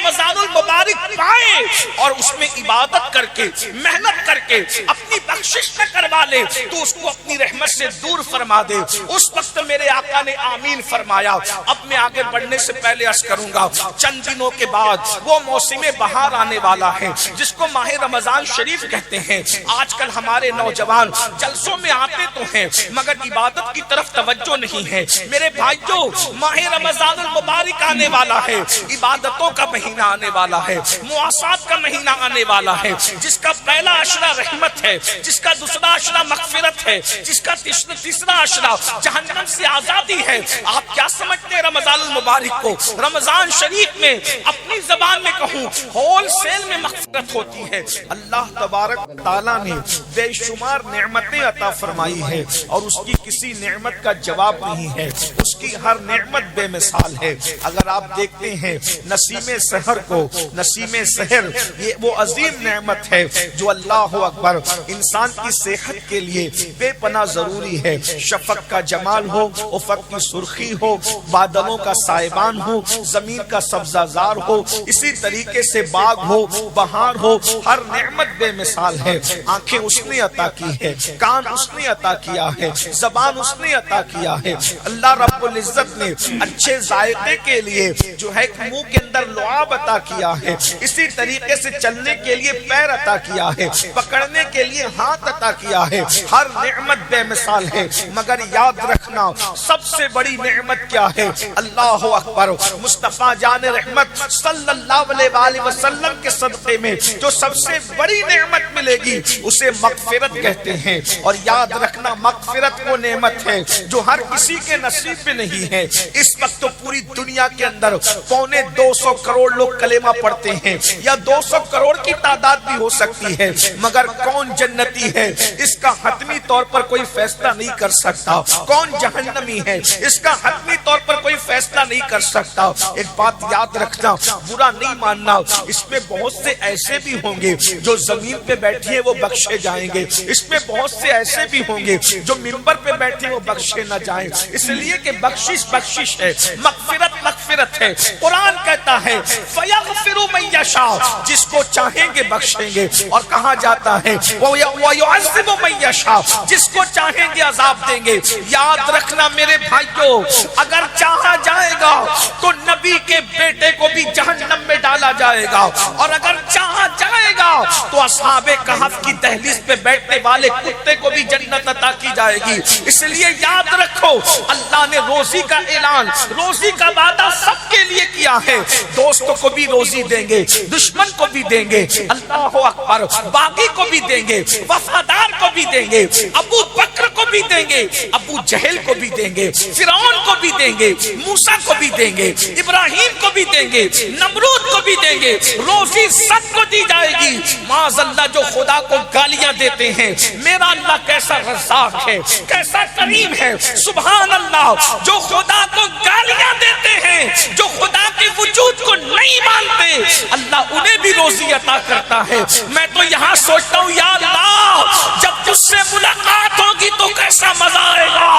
رمضان المبارک پائے اور اس میں عبادت کر کے محنت کر کے اپنی بخشش نہ کروا لے تو اس کو اپنی رحمت سے دور فرما دے. اس وقت میرے آقا نے آمین فرمایا. اب میں آگے بڑھنے سے پہلے عرض کروں گا چند دنوں کے بعد وہ موسم بہار آنے والا ہے جس کو ماہ رمضان شریف کہتے ہیں. آج کل ہمارے نوجوان جلسوں میں آتے تو ہیں مگر عبادت کی طرف توجہ نہیں ہے. میرے بھائیوں ماہ رمضان المبارک آنے والا ہے, عبادتوں کا مہینہ آنے والا ہے, معاشات کا مہینہ آنے والا ہے جس کا پہلا عشرہ رحمت ہے, جس کا دوسرا عشرہ مغفرت ہے, جس کا تیسرا عشرہ جہنم سے آزادی ہے. آپ کیا سمجھتے ہیں رمضان المبارک کو؟ رمضان شریف میں اپنی زبان میں کہوں ہول سیل میں مغفرت ہوتی ہے. اللہ تبارک تعالیٰ نے بے شمار نعمتیں عطا فرمائی ہے اور اس کی کسی نعمت کا جواب نہیں ہے. اس کی ہر نعمت بے مثال ہے. اگر آپ دیکھتے ہیں نسیم سحر کو, نسیم سحر یہ وہ عظیم نعمت ہے جو اللہ اکبر انسان کی صحت کے لیے بے پناہ ضروری ہے. شفق کا جمال ہو, افق کی سرخی ہو, بادلوں کا سائبان ہو, زمین کا سبزہ زار ہو, اسی طریقے سے باغ ہو, بہار ہو, ہر نعمت بے مثال ہے. آنکھیں اس نے عطا کی ہے, کان اس نے عطا کیا ہے, زبان اس نے عطا کیا ہے. اللہ رب العزت نے اچھے ذائقے کے لیے جو ہے منہ کے اندر لعاب عطا کیا ہے, اسی طریقے سے چلنے کے لیے پیر عطا کیا ہے, پکڑنے کے لیے ہاتھ عطا کیا ہے. ہر نعمت بے مثال ہے مگر یاد رکھنا سب سے بڑی نعمت کیا ہے؟ اللہ اکبر. مصطفیٰ جان رحمت صلی اللہ علیہ وآلہ وسلم کے صدقے میں جو سب سے بڑی نعمت ملے گی اسے مغفرت کہتے ہیں. اور یاد رکھنا مغفرت وہ نعمت ہے جو ہر کسی کے نصیب میں نہیں ہے. اس وقت تو پوری دنیا کے اندر 250 کروڑ لوگ کلمہ پڑھتے ہیں یا 200 کروڑ کی تعداد بھی ہو سکتی ہے مگر کون جنتی ہے اس کا حتمی طور پر کوئی فیصلہ نہیں کر سکتا. کون جہنمی ہے اس کا حتمی طور پر کوئی فیصلہ نہیں کر سکتا. ایک بات یاد رکھنا, برا نہیں ماننا, اس میں بہت سے ایسے بھی ہوں گے جو زمین پہ بیٹھے ہیں وہ بخشے جائیں گے, اس میں بہت سے ایسے بھی ہوں گے جو منبر پہ بیٹھے وہ بخشے نہ جائیں. اس لیے کہ بخشش بخشش ہے, مغفرت مغفرت ہے. قرآن کہتا ہے فَيَغْفِرُ مَن يَشَاءُ, جس کو چاہیں گے بخشیں گے. اور کہا جاتا ہے وَيُعَذِّبُ مَن يَشَاءُ, جس کو چاہیں گے عذاب دیں گے. یاد رکھنا میرے بھائیوں اگر چاہا جائے گا تو نبی کے بیٹے کو بھی جہنم میں ڈالا جائے گا اور اگر چاہا جائے گا تو اصحاب کہف کی دہلیز پہ بیٹھنے والے کتے کو بھی جنت عطا کی جائے گی. اس لیے یاد رکھو اللہ نے روزی کا اعلان, روزی کا وعدہ سب کے لیے کیا ہے. دوستوں کو بھی روزی دیں گے, دشمن کو بھی دیں گے, اللہ اکبر, باغی کو بھی دیں گے, وفادار کو بھی دیں گے, ابو بکر کو بھی دیں گے, ابو جہل کو بھی دیں گے, فرعون کو بھی دیں گے, موسیٰ کو بھی دیں گے, ابراہیم کو بھی دیں گے, نمرود کو بھی دیں گے. روزی سب کو دی جائے گی. معاذ اللہ جو خدا کو گالیاں دیتے ہیں, میرا اللہ کیسا رزاق ہے, کیسا کریم ہے. سبحان اللہ, جو خدا کو گالیاں دیتے ہیں, جو خدا کے وجود کو نہیں مانتے, اللہ انہیں بھی روزی عطا کرتا ہے. میں تو یہاں سوچتا ہوں یا اللہ جب تجھ سے ملاقات ہوگی تو کیسا مزہ آئے گا.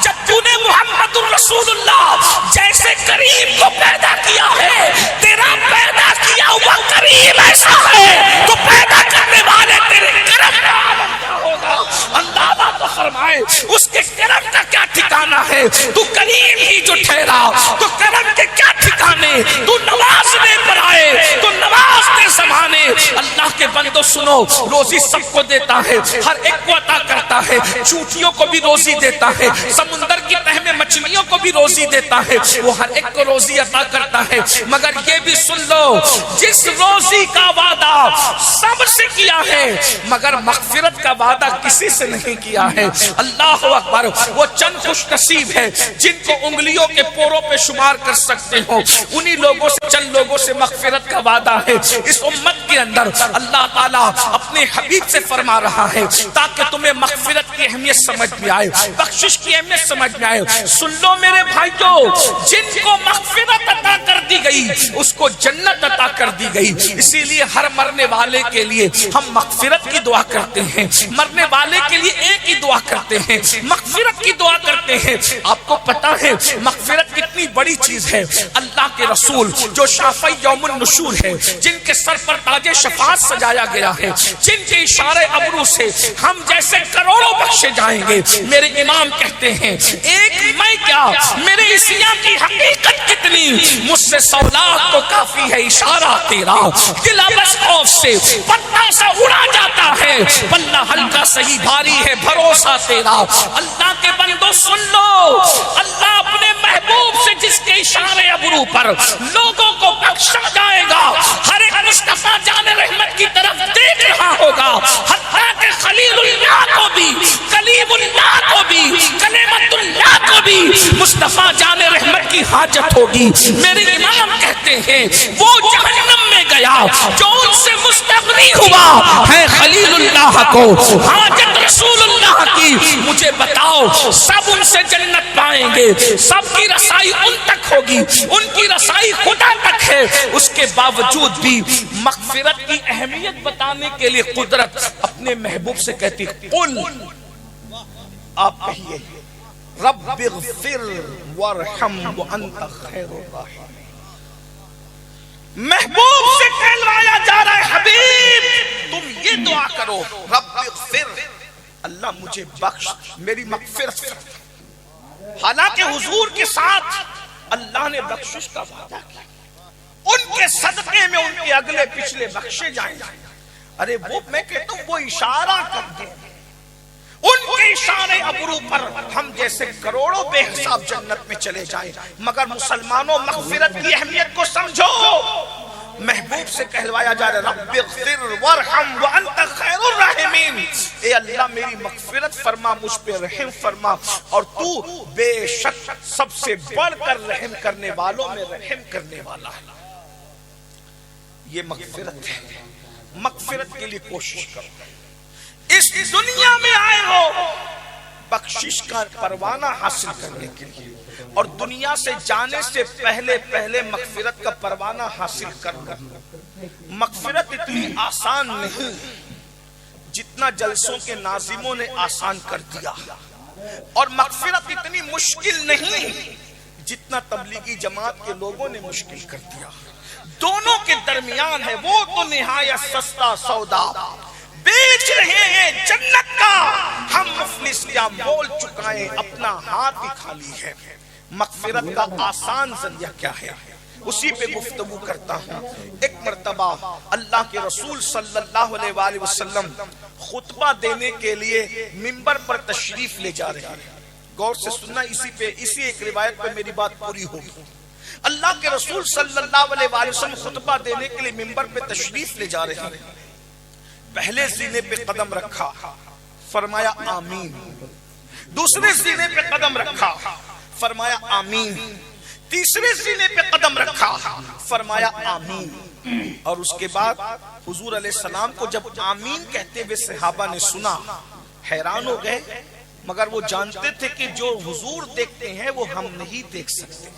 جب تو نے محمد الرسول اللہ جیسے کریم کو پیدا کیا ہے, تیرا پیدا کیا ہوا کریم ایسا ہے تو پیدا کرنے والے تیرے کرم کا ہوگا. اندازہ تو فرمائے اس کے کرم کا کیا ٹھکانہ ہے. تو کریم ہی جو ٹھہرا تو کرم کے کیا ٹھکانے. تو نوازنے پر آئے تو نوازنے زمانے. اللہ کے بندو سنو, روزی سب کو دیتا ہے, ہر ایک کو عطا کرتا ہے. چوٹیوں کو بھی روزی دیتا ہے, سمندر کی تہ میں مچھلیوں کو بھی روزی دیتا ہے. وہ ہر ایک کو روزی عطا کرتا ہے. مگر یہ بھی سن لو جس روزی کا وعدہ سب سے کیا ہے مگر مغفرت کا وعدہ کسی سے نہیں کیا ہے. اللہ اکبر. وہ چند خوش نصیب ہے جن کو انگلیوں کے پوروں پہ شمار کر سکتے ہو. انہی لوگوں سے, چند لوگوں سے مغفرت کا وعدہ ہے. اس امت کے اندر اللہ تعالیٰ اپنے حبیب سے فرما رہا ہے تاکہ تمہیں مغفرت کی اہمیت سمجھ میں آئے, بخشش کی اہمیت سمجھ میں آئے. سن لو میرے بھائیوں, جن کو مغفرت عطا کر دی گئی اس کو جنت عطا کر دی گئی. اسی لیے ہر مرنے والے کے لیے ہم مغفرت کی دعا کرتے ہیں, مرنے والے کے لیے ایک ہی دعا کرتے ہیں, مغفرت کی دعا کرتے ہیں. آپ کو پتا ہے مغفرت کتنی بڑی چیز ہے. اللہ کے رسول جو شافعی یوم النشور ہے, جن کے سر پر تاج شفاعت سجایا گیا ہے, جن کے اشارے ابرو سے ہم جیسے کروڑوں بخشے جائیں گے, میرے امام کہتے ہیں ایک میں کیا میرے عیسیٰ کی حقیقت کتنی, مجھ سے 100 لاکھ تو کافی ہے اشارہ تیرا. دل بس خوف سے پتہ سا اڑا جاتا ہے, پلہ ہلکا صحیح بھاری ہے بھروسہ تیرا. اللہ کے بندو سن لو, اللہ اپنے محبوب سے جس کے اشارے ابرو پر لوگوں کو بخشا جائے گا, ہر ایک مصطفیٰ جان رحمت کی طرف دیکھ رہا ہوگا. حتیٰ کہ خلیل اللہ کو بھی, کلیم اللہ کو بھی, کلمت اللہ کو بھی مصطفیٰ جان رحمت کی حاجت ہوگی. میرے امام کہتے ہیں وہ جہنم میں گیا جو ان سے مستغنی ہوا ہے خلیل اللہ کو حاجت رسول اللہ کی. مجھے بتاؤ سب ان سے جنت پائیں گے, سب کی رسائی ان تک ہوگی, ان کی رسائی خدا تک ہے. اس کے باوجود بھی مغفرت کی اہمیت بتانے کے لیے قدرت اپنے محبوب سے کہتی قل, آپ کہیے رب اغفر وارحم وانت خیر الراحمین. محبوب سے کہلوایا جا رہا ہے حبیب تم یہ دعا کرو رب اغفر, اللہ مجھے بخش, میری مغفرت کر. حالانکہ حضور کے ساتھ اللہ نے بخشش کا وعدہ کیا, ان کے صدقے میں ان کے اگلے پچھلے بخشے جائیں. ارے وہ میں کہتا ہوں وہ اشارہ کر دیں, ان کے اشارے ابرو پر ہم جیسے کروڑوں بے حساب جنت میں چلے جائیں. مگر مسلمانوں مغفرت کی اہمیت کو سمجھو. محبوب سے کہلوایا جا رہا رب اغفر وارحم وانت خیر الراحمین, اے اللہ میری مغفرت فرما, مجھ پہ رحم فرما, اور تو بے شک سب سے بڑھ کر رحم کرنے والوں میں رحم کرنے والا ہے. یہ مغفرت ہے. مغفرت کے لیے کوشش کرو. اس دنیا میں آئے ہو بخشش کا پروانہ حاصل کرنے کے لیے, اور دنیا سے جانے سے پہلے مغفرت کا پروانہ حاصل کرنا. مغفرت اتنی آسان نہیں جتنا جلسوں کے ناظموں نے آسان کر دیا, اور مغفرت اتنی مشکل نہیں جتنا تبلیغی جماعت کے لوگوں نے مشکل کر دیا. دونوں کے درمیان ہے. وہ تو نہایت سستا سودا بیچ رہے ہیں جنت کا, ہم مفلس کیا مول چکائیں, اپنا ہاتھ ہی خالی ہے. مغفرت کا آسان ذریعہ کیا ہے, اسی پہ گفتگو کرتا ہوں. ایک مرتبہ اللہ کے رسول صلی اللہ علیہ وآلہ وسلم خطبہ دینے کے لیے منبر پر تشریف لے جا رہے ہیں. غور سے سننا, اسی ایک روایت پہ میری بات پوری ہوگی. اللہ کے رسول صلی اللہ علیہ وآلہ وسلم خطبہ دینے کے لیے منبر پہ تشریف لے جا رہے ہیں. پہلے زینے پہ قدم رکھا, فرمایا آمین. دوسرے زینے پہ قدم رکھا, فرمایا آمین. تیسرے زینے پہ قدم رکھا, فرمایا آمین. اور اس کے بعد حضور علیہ السلام کو جب آمین کہتے ہوئے صحابہ نے سنا, حیران ہو گئے, مگر وہ جانتے تھے کہ جو حضور دیکھتے ہیں وہ ہم نہیں دیکھ سکتے.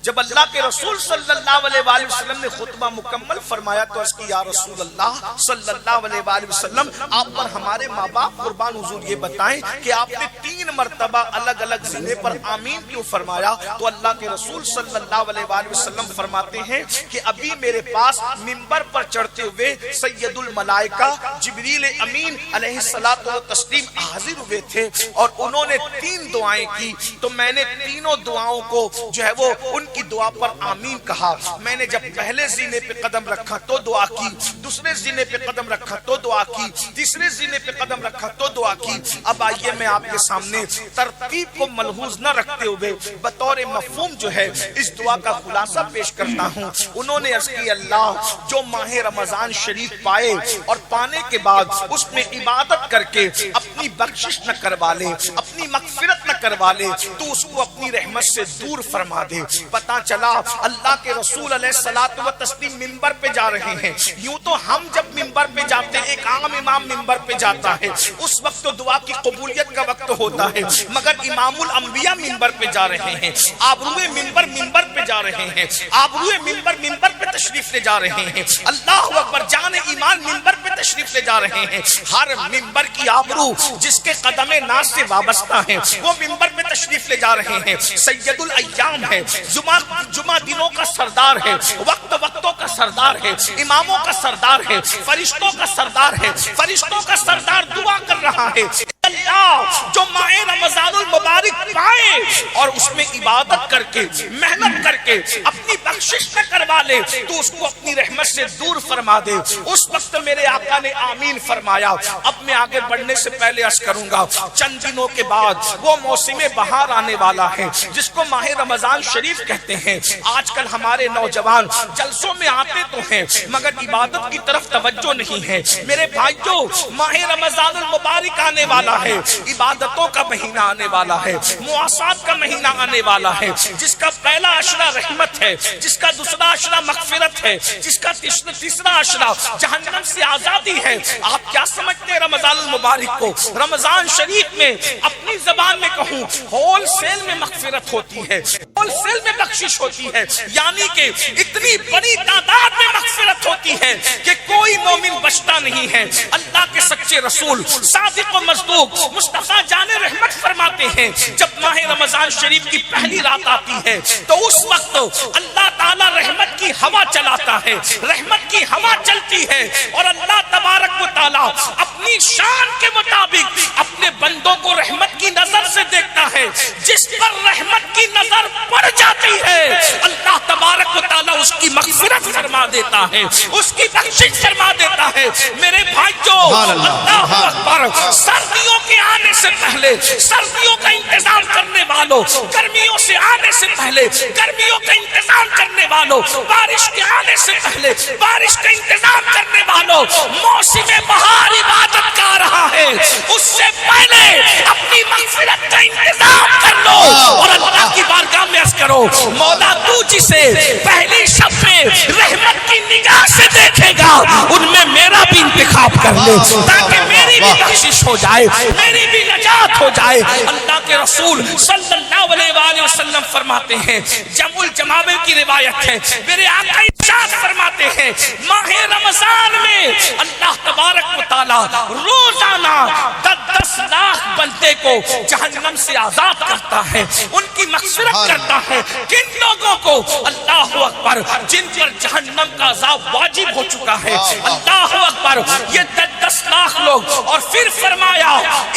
جب اللہ کے رسول صلی اللہ علیہ وآلہ وسلم نے خطبہ مکمل فرمایا تو عرض کی یا رسول اللہ صلی اللہ علیہ وآلہ وسلم, آپ پر ہمارے ماں باپ قربان, حضور یہ بتائیں کہ آپ نے 3 مرتبہ الگ الگ زینے پر آمین کیوں فرمایا؟ تو اللہ کے رسول صلی اللہ علیہ وآلہ وسلم فرماتے ہیں کہ ابھی میرے پاس منبر پر چڑھتے ہوئے سید الملائکہ جبریل امین علیہ الصلوۃ والتسلیم حاضر ہوئے تھے, اور انہوں نے 3 دعائیں کی. تو میں نے تینوں دعاؤں کو جو ہے وہ ان کی دعا پر آمین کہا. میں نے جب پہلے زینے پہ قدم رکھا تو دعا کی, دوسرے زینے پہ قدم رکھا تو دعا کی, تیسرے زینے پہ قدم رکھا تو دعا کی. اب آئیے میں آپ کے سامنے ترتیب کو ملحوظ نہ رکھتے ہوئے بطور مفہوم جو ہے اس دعا کا خلاصہ پیش کرتا ہوں. انہوں نے عرض کی اللہ جو ماہ رمضان شریف پائے اور پانے کے بعد اس میں عبادت کر کے اپنی بخشش نہ کروا لے, اپنی مغفرت نہ کروا لے, تو اس کو اپنی رحمت سے دور فرما دے. پتا چلا اللہ کے رسول علیہ الصلوۃ والتسلیم منبر پہ جا رہے ہیں. یوں تو ہم جب منبر پہ جاتے ہیں ایک عام امام منبر پہ جاتا ہے اس وقت تو دعا کی قبولیت کا وقت ہوتا ہے, مگر امام الانبیاء منبر پہ جا رہے ہیں, آبروئے منبر پہ جا رہے ہیں, آبروئے منبر پہ تشریف لے جا رہے ہیں. اللہ اکبر, جان ایمان منبر پہ تشریف لے جا رہے ہیں. ہر منبر کی آبرو جس کے قدم ناز سے وابستہ ہیں وہ منبر پہ تشریف لے جا رہے ہیں. سید الایام ہے, جمعہ دنوں کا سردار ہے, وقتوں کا سردار ہے, اماموں کا سردار ہے, فرشتوں کا سردار ہے, فرشتوں کا سردار دعا کر رہا ہے اللہ جو ماہ رمضان المبارک پائے اور اس میں عبادت کر کے محنت کر کے اپنی بخشش نہ کروا لے تو اس کو اپنی رحمت سے دور فرما دے. اس وقت میرے آقا نے آمین فرمایا. اب میں آگے بڑھنے سے پہلے عرض کروں گا, چند دنوں کے بعد وہ موسم بہار آنے والا ہے جس کو ماہ رمضان شریف کہتے ہیں. آج کل ہمارے نوجوان جلسوں میں آتے تو ہیں مگر عبادت کی طرف توجہ نہیں ہے. میرے بھائیوں, ماہ رمضان المبارک آنے والا ہے, عبادتوں کا مہینہ آنے والا ہے, مواسات کا مہینہ آنے والا ہے, جس کا پہلا عشرہ رحمت ہے, جس کا دوسرا عشرہ مغفرت ہے, جس کا تیسرا عشرہ جہنم سے آزادی ہے. آپ کیا سمجھتے ہیں رمضان المبارک کو؟ رمضان شریف میں اپنی زبان میں کہوں ہول سیل میں مغفرت ہوتی ہے, ہول سیل میں بخشش ہوتی ہے, یعنی کہ اتنی بڑی تعداد میں مغفرت ہوتی ہے کہ کوئی مومن بچتا نہیں ہے. اللہ کے سچے رسول صادق و مصدوق مصطفیٰ جان رحمت فرماتے ہیں جب ماہ رمضان شریف کی پہلی رات آتی ہے تو اس وقت اللہ تعالیٰ رحمت کی ہوا چلاتا ہے, رحمت کی ہوا چلتی ہے اور اللہ تبارک و تعالیٰ اپنی شان کے مطابق اپنے بندوں کو رحمت کی نظر سے دیکھتا ہے. جس پر رحمت کی نظر پڑ جاتی ہے اللہ تبارک و تعالیٰ اس کی مغفرت فرما دیتا ہے, اس کی بخشش فرما دیتا ہے. میرے بھائیوں, اللہ اکبر, سردیوں کے آنے سے پہلے سردیوں کا انتظام کرنے والوں, گرمیوں سے آنے سے پہلے گرمیوں کا انتظام کرنے والوں, بارش کے آنے سے پہلے بارش کا انتظام کرنے والوں, موسم بہار عبادت کا آ رہا ہے اس سے پہلے اپنی مغفرت کا انتظام کر لو اور اللہ کی بارگاہ میں عرض کرو مولا تو جسے پہلی شب میں رحمت کی نگاہ سے دیکھے گا ان میں میرا بھی انتخاب کر لے تاکہ میری بھی بخشش ہو جائے, میری بھی نجات ہو جائے. اللہ کے رسول صلی اللہ علیہ وآلہ وسلم فرماتے ہیں, جمع الجماعہ کی روایت ہے, میرے آقا ارشاد فرماتے ہیں ماہ رمضان میں اللہ تبارک و تعالی روزانہ 10 لاکھ بندے کو جہنم سے آزاد کرتا ہے, ان کی مغفرت کرتا ہے. کن لوگوں کو؟ اللہ اکبر, جن پر جہنم کا عذاب واجب ہو چکا ہے. اللہ اکبر, یہ 10 لاکھ لوگ. اور پھر فرمایا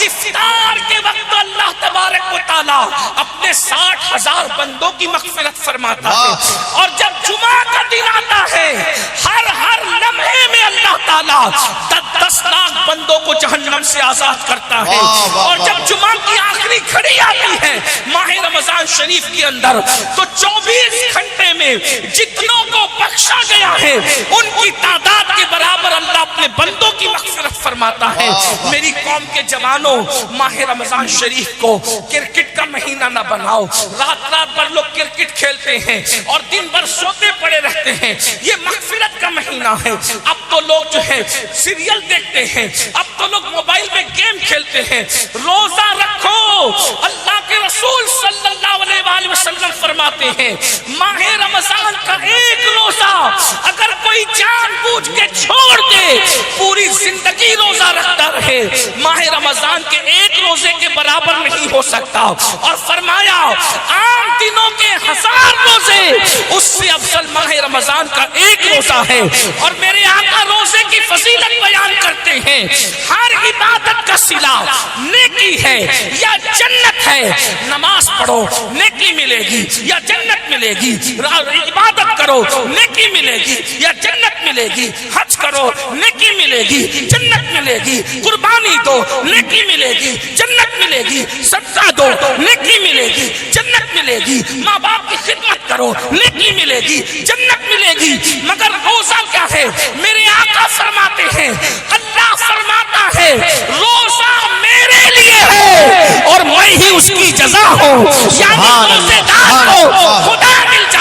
افطار کے وقت اللہ تبارک و تعالیٰ اپنے 60,000 بندوں کی مغفرت فرماتا ہے. اور جب جمعہ کا دن آتا ہے ہر لمحے میں اللہ تعالیٰ 10 لاکھ بندوں کو جہنم سے آزاد کرتا ہے. اور جب جمعہ کی آخری گھڑی آتی ہے ماہ رمضان شریف کے اندر تو 24 گھنٹے میں جتنوں کو بخشا گیا ہے ان کی تعداد کے برابر اللہ اپنے بندوں کی مغفرت فرماتا ہے. میری قوم کے جوانوں, ماہ رمضان شریف کو کرکٹ کا مہینہ نہ بناؤ. رات بھر لوگ کرکٹ کھیلتے ہیں اور دن بھر سوتے پڑے رہتے ہیں. یہ مغفرت کا مہینہ ہے. اب تو لوگ جو ہے سیریل دیکھتے ہیں, اب تو لوگ موبائل میں گیم کھیلتے ہیں. روزہ رکھو. اللہ کے رسول صلی اللہ علیہ وآلہ وسلم فرماتے ہیں ماہ رمضان کا ایک روزہ اگر کوئی جان بوجھ کے چھوڑ دے پوری زندگی روزہ رکھتا رہے ماہ رمضان کے ایک روزے کے برابر نہیں ہو سکتا. اور فرمایا عام دنوں کے 1000 روزے اس سے افضل ماہ رمضان کا ایک روزہ ہے. اور میرے آقا روزے کی فضیلت بیان کرتے ہیں ہر عبادت کا صلہ نیکی ہے یا جنت ہے. نماز پڑھو نیکی ملے گی یا جنت ملے گی, عبادت کرو نیکی ملے گی یا جنت ملے گی, حج کرو نیکی ملے گی جنت ملے گی, قربانی دو نیکی ملے گی جنت ملے گی, صدقہ دو نیکی ملے گی جنت ملے گی, ماں باپ کی خدمت کرو نیکی ملے گی جنت ملے گی. مگر روزہ کیا ہے؟ میرے آقا فرماتے ہیں, اللہ فرماتا ہے روزہ میرے لیے ہے اور میں ہی اس کی جزا ہوں. یعنی روزے دار کو خدا مل جائے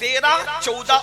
13, 14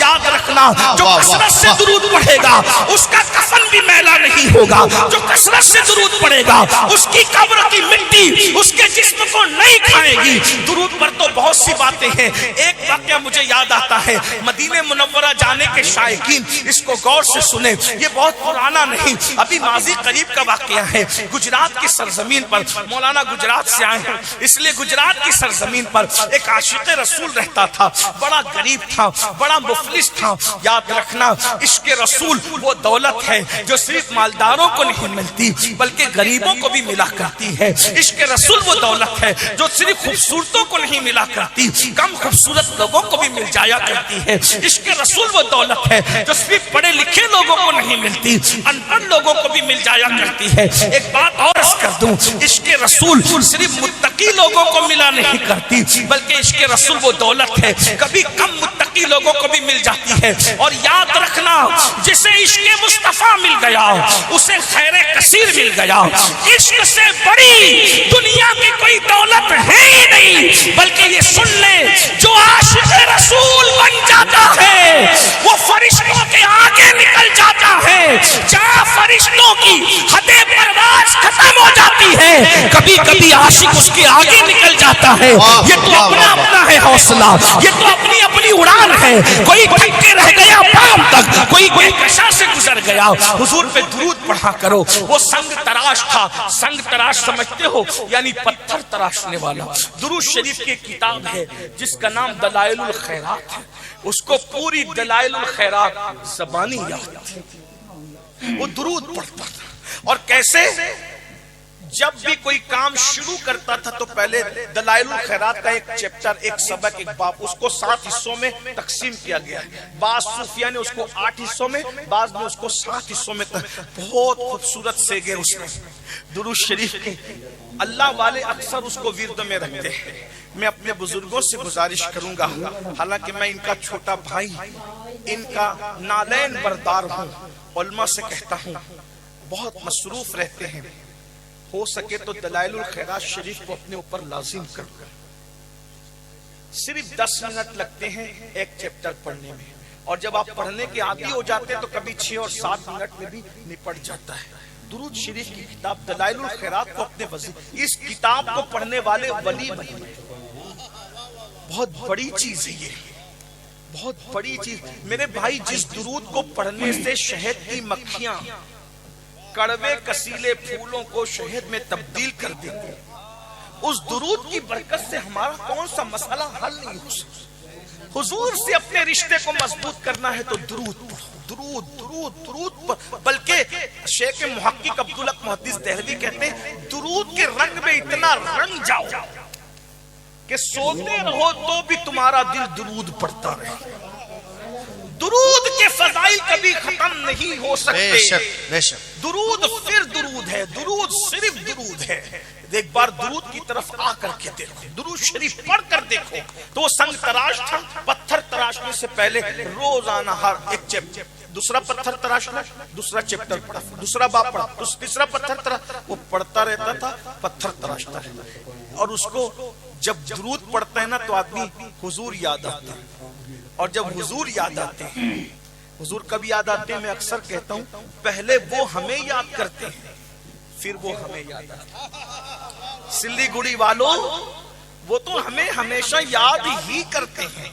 یاد رکھنا جو کثرت سے درود پڑھے گا اس کا کفن بھی میلا نہیں ہوگا. جو کثرت سے درود پڑھے گا اس کی قبر کی مٹی اس کے جسم کو نہیں کھائے گی. درود پر تو بہت سی باتیں ہیں. ایک واقعہ مجھے یاد آتا ہے, مدینہ منورہ جانے کے شائقین اس کو غور سے سنیں, یہ بہت پرانا نہیں, ابھی ماضی قریب کا واقعہ ہے. گجرات کی سرزمین پر, مولانا گجرات سے آئے ہیں اس لیے گجرات کی سرزمین پر ایک عاشق رسول رہتا تھا. بڑا غریب تھا, بڑا مفلس تھا. یاد رکھنا عشق رسول وہ دولت ہے جو صرف مالداروں کو نہیں ملتی بلکہ غریبوں کو بھی ملا کرتی ہے. عشق رسول وہ دولت ہے جو صرف خوبصورتوں کو نہیں ملا کرتی, کم خوبصورت لوگوں کو بھی مل جایا کرتی ہے. عشق رسول وہ دولت ہے جو صرف پڑھے لکھے لوگوں کو نہیں ملتی, ان پڑھ لوگوں کو بھی مل جایا کرتی ہے. ایک بات اور عرض کر دوں, عشق رسول صرف متقی لوگوں کو ملا نہیں کرتی بلکہ عشق رسول وہ دولت ہے کبھی کم متقی لوگوں کو بھی مل جاتی ہے. اور یاد رکھنا جسے عشق مصطفیٰ مل گیا اسے خیر کثیر مل گیا. عشق سے بڑی دنیا کی کوئی دولت ہے ہی نہیں, بلکہ یہ سن لے جو عاشق رسول بن جاتا ہے وہ فرشتوں کے آگے نکل جاتا ہے. جہاں فرشتوں کی حد پرواز ختم ہو جاتی ہے کبھی کبھی عاشق اس کے آگے نکل جاتا ہے. یہ تو اپنا اپنا ہے حوصلہ, یہ تو اپنی اپنی اڑان ہے. کوئی تھک کے رہ گیا بام تک, کوئی کشا سے گزر گیا. حضور پہ درود پڑھا کرو. وہ سنگ تراش تھا. سنگ تراش سمجھتے ہو یعنی پتھر تراشنے والا. درود شریف کی کتاب ہے جس کا نام دلائل الخیرات ہے, اس کو پوری دلائل الخیرات زبانی یاد تھی. وہ درود پڑھتا تھا اور کیسے جب بھی کوئی کام شروع کرتا تھا تو پہلے دلائل الخیرات کا ایک چیپٹر, ایک سبق, ایک باب, اس کو 7 حصوں میں تقسیم کیا گیا ہے. بعض صوفیہ نے اس کو 8 حصوں میں, بعض نے اس کو 7 حصوں میں. بہت خوبصورت سے گئے اس میں درود شریف کے. اللہ والے اکثر اس کو ورد میں رکھتے ہیں. میں اپنے بزرگوں سے گزارش کروں گا, حالانکہ میں ان کا چھوٹا بھائی, ان کا نالین بردار ہوں, علماء سے کہتا ہوں بہت مصروف رہتے ہیں, ہو سکے تو دلائل الخیرات شریف کو اپنے اوپر لازم کرو. صرف 10 منٹ لگتے ہیں ایک چیپٹر پڑھنے میں, اور جب آپ پڑھنے کے عادی ہو جاتے ہیں تو کبھی 6 اور 7 منٹ میں بھی نپٹ جاتا ہے. درود شریف کی کتاب دلائل الخیرات کو اپنے وظیفہ, اس کتاب کو پڑھنے والے ولی بنے. بہت بڑی چیز ہے یہ, بہت بڑی چیز. میرے بھائی جس درود کو پڑھنے سے شہد کی مکھیاں کڑوے کسیلے پھولوں کو شہد میں تبدیل کر دیتے, اس درود کی برکت سے ہمارا کون سا مسئلہ حل نہیں ہو سکتا. حضور سے اپنے رشتے کو مضبوط کرنا ہے تو درود پڑھو, درود درود درود. بلکہ شیخ محقق عبدالحق محدث دہلوی کہتے ہیں درود کے رنگ میں اتنا رنگ جاؤ کہ سوتے رہو تو بھی تمہارا دل درود پڑھتا رہے. درود کے فضائل کبھی ختم نہیں ہو سکتے. بے شک, بے شک. درود پھر درود ہے, درود صرف درود ہے. ایک بار درود کی طرف آ کر کے دیکھو, درود شریف پڑھ کر دیکھو. تو وہ سنگ تراش تھا, پتھر تراشنے سے پہلے روزانہ ہر ایک چیپٹر, دوسرا پتھر تراشنا, دوسرا چیپٹر پڑھا, دوسرا باب پڑھا, تیسرا پتھر تراش, وہ پڑھتا رہتا تھا, پتھر تراشتا رہتا. اور اس کو جب درود پڑھتا ہے نا تو آدمی حضور یاد آتا ہے, اور جب حضور یاد آتے ہیں, حضور کب یاد آتے ہیں, میں اکثر کہتا ہوں پہلے وہ ہمیں یاد کرتے ہیں پھر وہ ہمیں یاد آتے ہیں. سلی گڑی والوں وہ تو ہمیں ہمیشہ یاد ہی کرتے ہیں.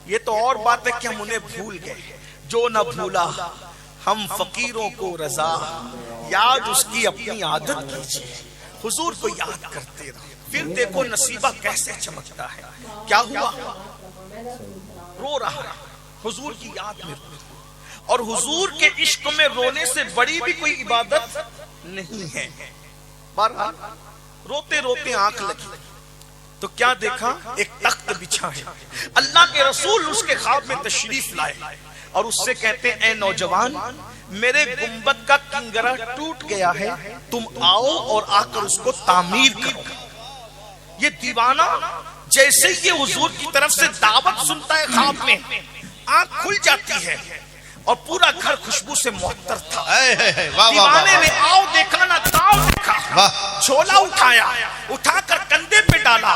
یہ تو اور بات ہے کہ ہم انہیں بھول گئے. جو نہ بھولا ہم فقیروں کو رضا, یاد اس کی اپنی عادت کیجیے. حضور کو یاد کرتے رہو, پھر دیکھو نصیبہ کیسے چمکتا ہے. کیا ہوا, رو رہا ہے, حضور کی یاد میں رو. اور حضور کے عشق میں رونے سے بڑی بھی کوئی عبادت نہیں ہے. بہرحال روتے روتے آنکھ لگی تو کیا دیکھا, ایک تخت بچھا ہے. اللہ کے رسول اس کے خواب میں تشریف لائے اور اس سے کہتے ہیں اے نوجوان, میرے گنبد کا کنگرا ٹوٹ گیا ہے, تم آؤ اور آ کر اس کو تعمیر کرو. یہ دیوانہ جیسے یہ حضور کی طرف سے دعوت سنتا ہے خواب میں, آنکھ کھل جاتی ہے اور پورا گھر خوشبو سے معطر تھا. دیوانے نے آؤ دیکھا نہ تاؤ دیکھا, جھولا اٹھایا, اٹھا کر کندھے پہ ڈالا,